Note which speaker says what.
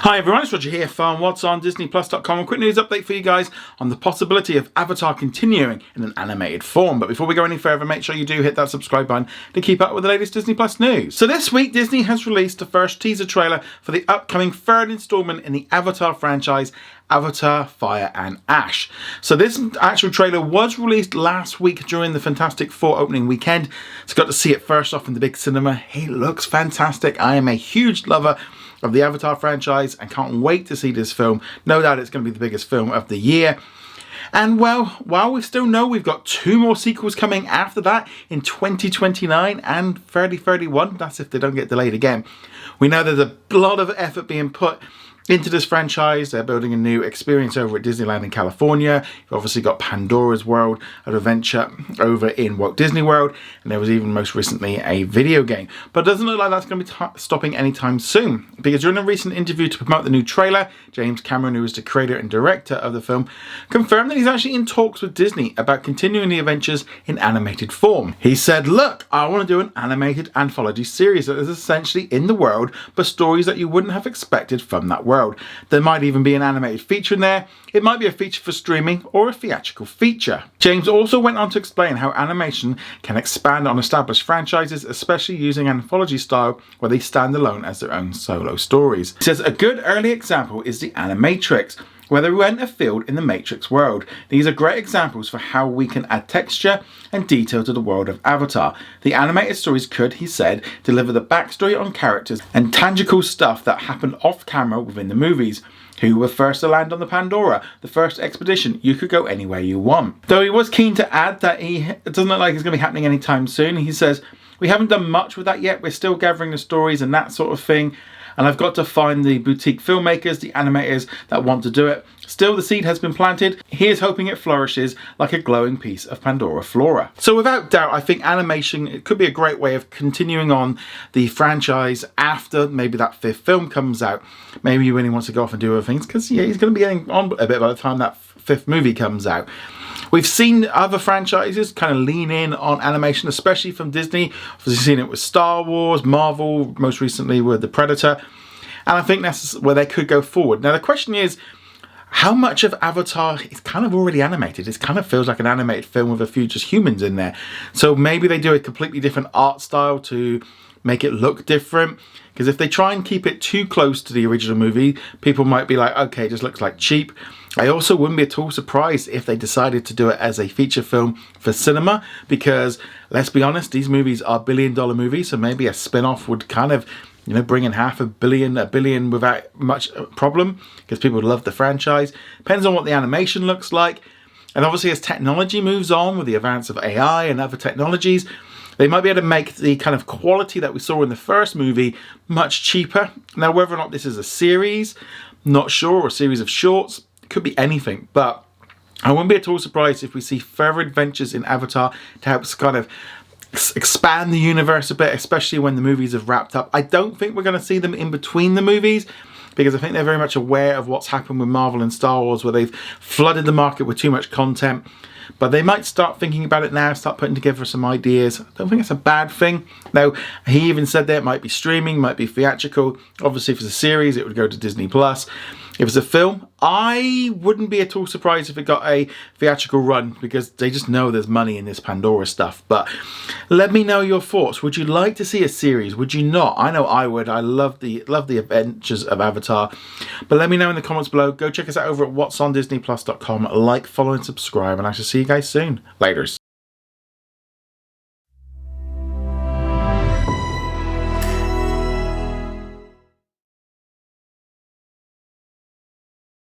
Speaker 1: Hi everyone, it's Roger here from What's on DisneyPlus.com. A quick news update for you guys on the possibility of Avatar continuing in an animated form. But before we go any further, make sure you do hit that subscribe button to keep up with the latest Disney Plus news. So this week, Disney has released the first teaser trailer for the upcoming third installment in the Avatar franchise, Avatar, Fire and Ash. So this actual trailer was released last week during the Fantastic Four opening weekend. So got to see it first off in the big cinema. It looks fantastic. I am a huge lover of the Avatar franchise and can't wait to see this film. No doubt it's going to be the biggest film of the year. And well, while we still know we've got 2 more sequels coming after that in 2029 and 3031, that's if they don't get delayed again. We know there's a lot of effort being put into this franchise. They're building a new experience over at Disneyland in California. You've obviously got Pandora's World of Adventure over in Walt Disney World, and there was even most recently a video game. But it doesn't look like that's going to be stopping anytime soon, because during a recent interview to promote the new trailer, James Cameron, who is the creator and director of the film, confirmed that he's actually in talks with Disney about continuing the adventures in animated form. He said, "Look, I want to do an animated anthology series that is essentially in the world, but stories that you wouldn't have expected from that world. There might even be an animated feature in there. It might be a feature for streaming or a theatrical feature." James also went on to explain how animation can expand on established franchises, especially using anthology style where they stand alone as their own solo stories. He says a good early example is the Animatrix, where they went afield in the Matrix world. These are great examples for how we can add texture and detail to the world of Avatar. The animated stories could, he said, deliver the backstory on characters and tangible stuff that happened off camera within the movies. Who were first to land on the Pandora? The first expedition. You could go anywhere you want. Though he was keen to add that it doesn't look like it's going to be happening anytime soon. He says, "We haven't done much with that yet. We're still gathering the stories and that sort of thing. And I've got to find the boutique filmmakers, the animators that want to do it. Still, the seed has been planted. He is hoping it flourishes like a glowing piece of Pandora flora." So without doubt, I think animation, it could be a great way of continuing on the franchise after maybe that 5th film comes out. Maybe he really wants to go off and do other things, because yeah, he's going to be getting on a bit by the time that 5th movie comes out. We've seen other franchises kind of lean in on animation, especially from Disney. We've seen it with Star Wars, Marvel, most recently with The Predator. And I think that's where they could go forward. Now the question is, how much of Avatar is kind of already animated? It kind of feels like an animated film with a few just humans in there. So maybe they do a completely different art style to make it look different. Because if they try and keep it too close to the original movie, people might be like, okay, it just looks like cheap. I also wouldn't be at all surprised if they decided to do it as a feature film for cinema, because let's be honest, these movies are billion-dollar movies, so maybe a spin-off would kind of, you know, bring in $500 million, $1 billion without much problem, because people love the franchise. Depends on what the animation looks like. And obviously as technology moves on with the advance of AI and other technologies, they might be able to make the kind of quality that we saw in the first movie much cheaper. Now, whether or not this is a series, not sure, or a series of shorts, it could be anything. But I wouldn't be at all surprised if we see further adventures in Avatar to help us kind of expand the universe a bit, especially when the movies have wrapped up. I don't think we're going to see them in between the movies, because I think they're very much aware of what's happened with Marvel and Star Wars, where they've flooded the market with too much content. But they might start thinking about it now, start putting together some ideas. I don't think it's a bad thing. Now, he even said that it might be streaming, might be theatrical. Obviously, if it's a series, it would go to Disney Plus. If it's a film, I wouldn't be at all surprised if it got a theatrical run, because they just know there's money in this Pandora stuff. But let me know your thoughts. Would you like to see a series? Would you not? I know I would. I love the adventures of Avatar. But let me know in the comments below. Go check us out over at whatsondisneyplus.com. Like, follow, and subscribe. And I shall see you guys soon. Laters.